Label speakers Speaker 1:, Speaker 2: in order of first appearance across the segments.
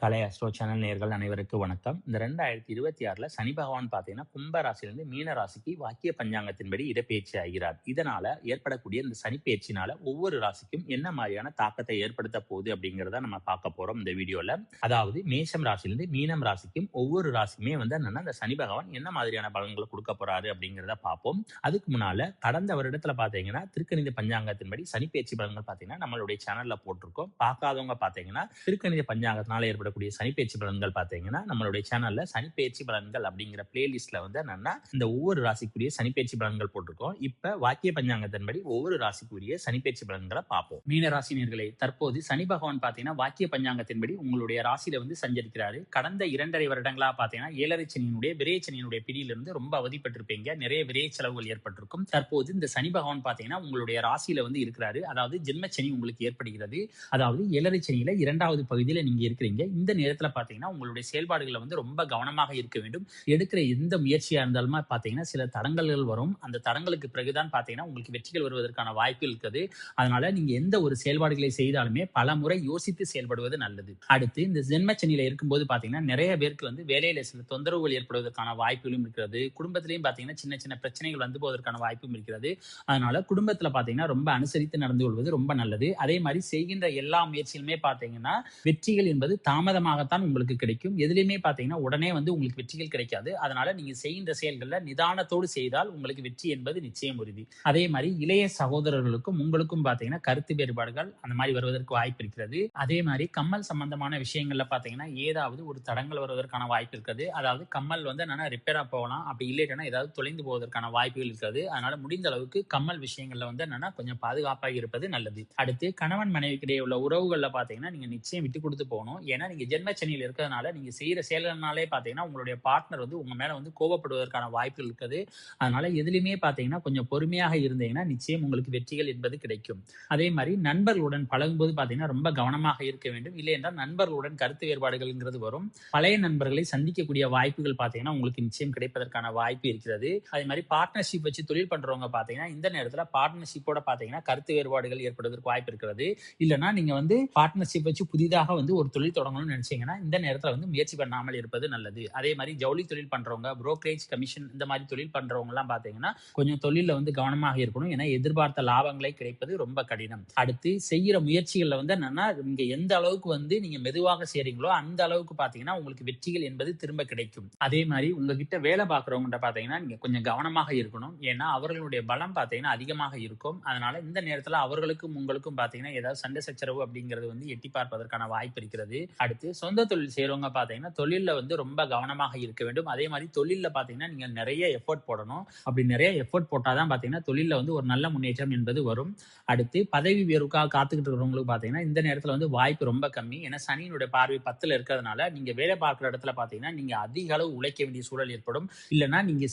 Speaker 1: கலை astro channel நேயர்கள் அனைவருக்கும் வணக்கம். இந்த 2026ல சனி பகவான் பார்த்தீங்கன்னா, கும்ப ராசியிலிருந்து மீன ராசிக்கு வாக்கிய பஞ்சாங்கத்தின்படி இடப்பெயர்ச்சி ஆகிறார். இதனால ஏற்படக்கூடிய இந்த சனி பெயர்ச்சினால ஒவ்வொரு ராசிக்கும் என்ன மாதிரியான தாக்கத்தை ஏற்படுத்த போகுது அப்படிங்கிறத நம்ம பார்க்க போறோம் இந்த வீடியோல. அதாவது மேஷம் ராசியிலிருந்து மீனம் ராசிக்கும் ஒவ்வொரு ராசிக்குமே வந்து என்னன்னா, இந்த சனி பகவான் என்ன மாதிரியான பலன்களை கொடுக்க போறாரு அப்படிங்கிறத பார்ப்போம். அதுக்கு முன்னால கடந்த வருடத்துல பார்த்தீங்கன்னா, திருக்கணித பஞ்சாங்கத்தின்படி சனி பெயர்ச்சி பலன்கள் பார்த்தீங்கன்னா நம்மளுடைய சேனல்ல போட்டிருக்கோம். பார்க்காதவங்க பார்த்தீங்கன்னா திருக்கணித பஞ்சாங்கத்தினால ஏற்படக்கூடிய சனிப்பெயர்ச்சி பலன்கள் பார்த்தீங்கன்னா நம்மளுடைய சேனல்ல சனிப்பெயர்ச்சி பலன்கள் அப்படிங்கிற பிளேலிஸ்ட்ல வந்து என்னன்னா இந்த ஒவ்வொரு ராசிக்குரிய சனிப்பெயர்ச்சி பலன்கள் போட்டிருக்கோம். இப்ப வாக்கிய பஞ்சாங்கத்தின்படி ஒவ்வொரு ராசிக்குரிய சனிப்பெயர்ச்சி பலன்களை பார்ப்போம். மீன ராசினியர்களே, தற்போது சனி பகவான் பார்த்தீங்கன்னா வாக்கிய பஞ்சாங்கத்தின்படி உங்களுடைய ராசியில வந்து சஞ்சரிக்கிறாரு. கடந்த 2.5 வருடங்களா பார்த்தீங்கன்னா 7.5 சனியினுடைய விரைய சனியினுடைய பிடியிலிருந்து ரொம்ப அவதிப்பட்டிருப்பீங்க. நிறைய விரைய செலவுகள் ஏற்பட்டிருக்கும். தற்போது இந்த சனி பகவான் பார்த்தீங்கன்னா உங்களுடைய ராசியில வந்து இருக்கிறாரு. அதாவது ஜென்ம சனி உங்களுக்கு ஏற்படுகிறது. அதாவது 7.5 சனியில 2வது பகுதியில நீங்க இருக்கிறீங்க. இந்த நேரத்துல பாத்தீங்கன்னா உங்களுடைய செயல்பாடுகளை வந்து ரொம்ப கவனமாக இருக்க வேண்டும். எடுக்கிற எந்த முயற்சியா இருந்தாலும் பாத்தீங்கன்னா சில தடங்கல்கள் வரும். அந்த தடங்களுக்கு பிறகுதான் பாத்தீங்கன்னா உங்களுக்கு வெற்றிகள் வருவதற்கான வாய்ப்பு இருக்குது. அதனால நீங்க எந்த ஒரு செயல்பாடுகளை செய்தாலுமே பல முறை யோசித்து செயல்படுவது நல்லது. அடுத்து இந்த ஜென்மச்சனியில இருக்கும்போது பாத்தீங்கன்னா நிறைய பேருக்கு வந்து வேலையில சில தொந்தரவுகள் ஏற்படுவதற்கான வாய்ப்புகளும் இருக்கிறது. குடும்பத்திலையும் பாத்தீங்கன்னா சின்ன சின்ன பிரச்சனைகள் வந்து போவதற்கான வாய்ப்பும் இருக்கிறது. அதனால குடும்பத்துல பாத்தீங்கன்னா ரொம்ப அனுசரித்து நடந்து கொள்வது ரொம்ப நல்லது. அதே மாதிரி செய்கின்ற எல்லா முயற்சிகளுமே பாத்தீங்கன்னா வெற்றிகள் என்பது தாமதமாகத்தான் உங்களுக்கு கிடைக்கும். எதுலையுமே பாத்தீங்கன்னா உடனே வந்து உங்களுக்கு வெற்றிகள் கிடைக்காது. அதனால நீங்க செய்கின்ற செயல்கள்ல நிதானத்தோடு செய்தால் உங்களுக்கு வெற்றி என்பது நிச்சயம் உறுதி. அதே மாதிரி இளைய சகோதரர்களுக்கும் உங்களுக்கும் பாத்தீங்கன்னா கருத்து வேறுபாடுகள் அந்த மாதிரி வருவதற்கு வாய்ப்பு இருக்கிறது. அதே மாதிரி கம்மல் சம்பந்தமான விஷயங்கள்ல பாத்தீங்கன்னா ஏதாவது ஒரு தடங்கள் வருவதற்கான வாய்ப்பு இருக்கிறது. அதாவது கம்மல் வந்து என்னன்னா ரிப்பேரா போகலாம். அப்படி இல்லைன்னா ஏதாவது தொலைந்து போவதற்கான வாய்ப்புகள் இருக்கிறது. அதனால முடிந்த அளவுக்கு கம்மல் விஷயங்கள்ல வந்து என்னன்னா கொஞ்சம் பாதுகாப்பாக இருப்பது நல்லது. அடுத்து கணவன் மனைவிக்கு இடையே உள்ள உறவுகள்ல பாத்தீங்கன்னா நீங்க நிச்சயம் விட்டு கொடுத்து போகணும். ஏன்னா நீங்க ஜென்ம சனியில் இருக்கிறதுனால நீங்க செய்யற செயல்கள்னாலே பாத்தீங்கன்னா உங்களுடைய பார்ட்னர் வந்து உங்க மேல வந்து கோபப்படுவதற்கான வாய்ப்புகள் இருக்குது. அதனால எதுலையுமே பாத்தீங்கன்னா கொஞ்சம் பொறுமையாக இருந்தீங்கன்னா நிச்சயம் உங்களுக்கு வெற்றிகள் என்பது கிடைக்கும். அதே மாதிரி நண்பர்களுடன் பழகும்போது பாத்தீங்கன்னா ரொம்ப கவனமாக இருக்க வேண்டும். இல்லை என்றால் நண்பர்களுடன் கருத்து வேறுபாடுகள்ங்கிறது வரும். பழைய நண்பர்களை சந்திக்கக்கூடிய வாய்ப்புகள் பாத்தீங்கன்னா உங்களுக்கு நிச்சயம் கிடைப்பதற்கான வாய்ப்பு இருக்கிறது. அதே மாதிரி பார்ட்னர்ஷிப் வச்சு தொழில் பண்றவங்க பாத்தீங்கன்னா இந்த நேரத்துல பார்ட்னர்ஷிப்போட பாத்தீங்கன்னா கருத்து வேறுபாடுகள் ஏற்படுவதற்கு வாய்ப்பு இருக்கிறது. இல்லைன்னா நீங்க வந்து பார்ட்னர்ஷிப் வச்சு புதிதாக வந்து ஒரு தொழில் தொடங்கணும்னு நினைச்சீங்கன்னா இந்த நேரத்துல வந்து முயற்சி பண்ணாமல் இருப்பது நல்லது. அதே மாதிரி ஜவுளி தொழில் பண்றவங்க, புரோக்கரேஜ் கமிஷன் இந்த மாதிரி தொழில் பண்றவங்க எல்லாம் பாத்தீங்கன்னா கொஞ்சம் தொழில வந்து கவனமாக இருக்கணும். ஏன்னா எதிர்பார்த்த லாபங்களை கிடைப்பது ரொம்ப கடினம். அடுத்து செய்யற முயற்சிகள்ல வந்து என்னன்னா நீங்க எந்த அளவுக்கு வந்து நீங்க மெதுவாக செய்றீங்களோ அந்த அளவுக்கு பாத்தீங்கன்னா உங்களுக்கு வெற்றிகள் என்பது திரும்ப கிடைக்கும். அதே மாதிரி உங்ககிட்ட வேலை பார்க்கறவங்க பாத்தீங்கன்னா நீங்க கொஞ்சம் கவனமாக இருக்கணும். ஏன்னா அவர்களுடைய பலம் பாத்தீங்கன்னா அதிகமாக இருக்கும். அதனால இந்த நேரத்துல அவர்களுக்கும் உங்களுக்கும் பாத்தீங்கன்னா ஏதாவது சண்டை சச்சரவு அப்படிங்கிறது வந்து எட்டி பார்ப்பதற்கான வாய்ப்பு இருக்கிறது. அடுத்து சொந்த தொழில் செய்யறவங்க பாத்தீங்கன்னா தொழில வந்து ரொம்ப கவனமாக இருக்க வேண்டும். அதே மாதிரி தொழில பாத்தீங்கன்னா நீங்க நிறைய எஃபோர்ட் போடணும். அப்படி நிறைய எஃபோர்ட் போட்டாதான் பாத்தீங்கன்னா தொழில வந்து ஒரு நல்ல முன்னேற்றம் என்பது வரும். அடுத்து பதவி உயர்வுக்காக காத்துக்கிட்டு இருக்கிறவங்களுக்கு பாத்தீங்கன்னா இந்த நேரத்துல வந்து வாய்ப்பு ரொம்ப கம்மி. ஏன்னா சனியினுடைய பார்வை 10ல இருக்கிறதுனால நீங்க வேலை பார்க்குற இடத்துல பாத்தீங்கன்னா நீங்க அதிக அளவு உழைக்க வேண்டிய சூழல் ஏற்படும். இல்லைன்னா நீங்க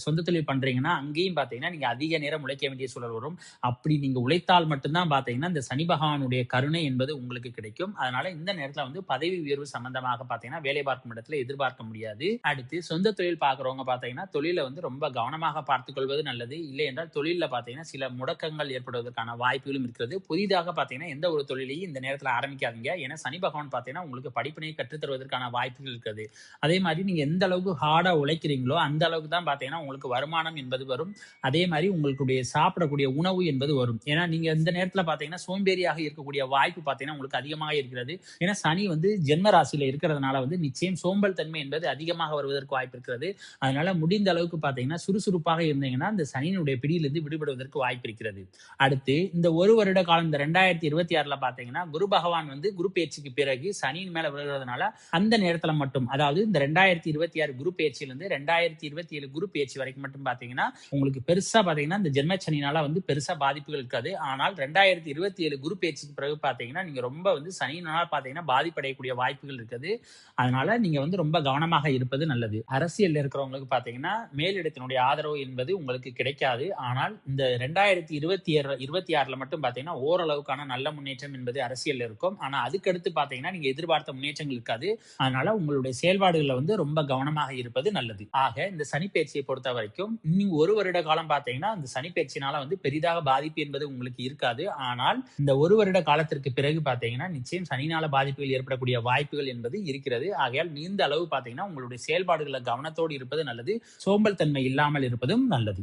Speaker 1: சொந்த தொழில் பண்றீங்கன்னா அங்கேயும் பாத்தீங்கன்னா நீங்க அதிக நேரம் உழைக்க வேண்டிய சூழல் வரும். அப்படி நீங்க உழைத்தால் மட்டும்தான் பாத்தீங்கன்னா இந்த சனி பகவானுடைய கருணை என்பது உங்களுக்கு கிடைக்கும். அதனால இந்த நேரத்துல வந்து பதவி உயர்வு சம்பந்தமாக பாத்தீங்கன்னா வேலை பார்க்கும் இடத்துல எதிர்பார்க்க முடியாது. அடுத்து சொந்த தொழில் பார்க்கறவங்க பாத்தீங்கன்னா தொழில வந்து ரொம்ப கவனமாக பார்த்துக் கொள்வது நல்லது. இல்லை என்றால் தொழில பாத்தீங்கன்னா சில முடக்கங்கள் ஏற்படுவதற்கான வாய்ப்புகளும் இருக்கிறது. புதிதாக பாத்தீங்கன்னா எந்த ஒரு தொழிலையும் இந்த நேரத்துல ஆரம்பிக்காதீங்க. ஏன்னா சனி பகவான் பாத்தீங்கன்னா உங்களுக்கு படிப்பினை கற்றுத் தருவதற்கான வாய்ப்புகள் இருக்கிறது. அதே மாதிரி நீங்க எந்த அளவுக்கு ஹார்டா உழைக்கிறீங்களோ அந்த அளவுக்கு தான் பாத்தீங்கன்னா உங்களுக்கு வருமானம் என்பது வரும். அதே மாதிரி உங்களுடைய சாப்பிடக்கூடிய உணவு என்பது வரும். ஏன்னா நீங்க இந்த நேரத்துல பாத்தீங்கன்னா சோம்பேறியாக இருக்கக்கூடிய வாய்ப்பு பாத்தீங்கன்னா உங்களுக்கு அதிகமாக இருக்கிறது. ஏன்னா சனி வந்து ஜென்ம ராசியில இருக்கிறதுனால வந்து நிச்சயம் சோம்பல் தன்மை என்பது அதிகமாக வருவதற்கு வாய்ப்பு இருக்கிறது. அதனால முடிந்த அளவுக்கு பாத்தீங்கன்னா சுறுசுறுப்பாக இருந்தீங்கன்னா இந்த சனியினுடைய பிடியிலிருந்து விடுபடுவதற்கு வாய்ப்பு இருக்கிறது. அடுத்து இந்த ஒரு வருட காலம் இந்த 2026ல பாத்தீங்கன்னா குரு பகவான் வந்து குரு பெயர்ச்சிக்கு பிறகு சனியின் மேல விழுகிறதுனால அந்த நேரத்துல மட்டும், அதாவது இந்த 2026 குரு பெயர்ச்சியிலிருந்து 2027 குரு பெயர்ச்சி வரைக்கும் மட்டும் பாத்தீங்கன்னா உங்களுக்கு பெருசா பாத்தீங்கன்னா இந்த ஜென்ம சனினால வந்து பெருசா பாதிப்புகள் இருக்காது. ஆனால் 2027 குரு பெயர்ச்சிக்கு பிறகு பாத்தீங்கன்னா நீங்க ரொம்ப வந்து சனியினால பாத்தீங்கன்னா பாதிப்படையக்கூடிய வாய்ப்புகள் இருக்குது. அதனால நீங்க வந்து ரொம்ப கவனமாக இருப்பது நல்லது. அரசியல் இருக்கிறவங்களுக்கு பாத்தீங்கன்னா மேலிடத்தினுடைய ஆதரவு என்பது உங்களுக்கு கிடைக்காது. ஆனால் இந்த 2026ல மட்டும் பாத்தீங்கன்னா ஓரளவுக்கான நல்ல முன்னேற்றம் என்பது அரசியல் இருக்கும். ஆனா அதுக்கடுத்து பாத்தீங்கன்னா நீங்க எதிர்பார்த்த முன்னேற்றங்கள் இருக்காது. அதனால உங்களுடைய செயல்பாடுகள்ல வந்து ரொம்ப கவனமாக இருப்பது நல்லது. ஆக இந்த சனி பெயர்ச்சியை பொறுத்த வரைக்கும் இன்னும் ஒரு வருட காலம் பாத்தீங்கன்னா இந்த சனி பெயர்ச்சினால வந்து பெரிதாக பாதிப்பு என்பது உங்களுக்கு இருக்காது. ஆனால் இந்த ஒரு வருட காலத்திற்கு பிறகு பாத்தீங்கன்னா நிச்சயம் சனினால பாதிப்புகள் ஏற்படக்கூடிய ஏற்படக்கூடிய வாய்ப்புகள் என்பது இருக்கிறது. ஆகையால் நீண்ட அளவு பார்த்தீங்கன்னா உங்களுடைய செயல்பாடுகளை கவனத்தோடு இருப்பது நல்லது. சோம்பல் தன்மை இல்லாமல் இருப்பதும் நல்லது.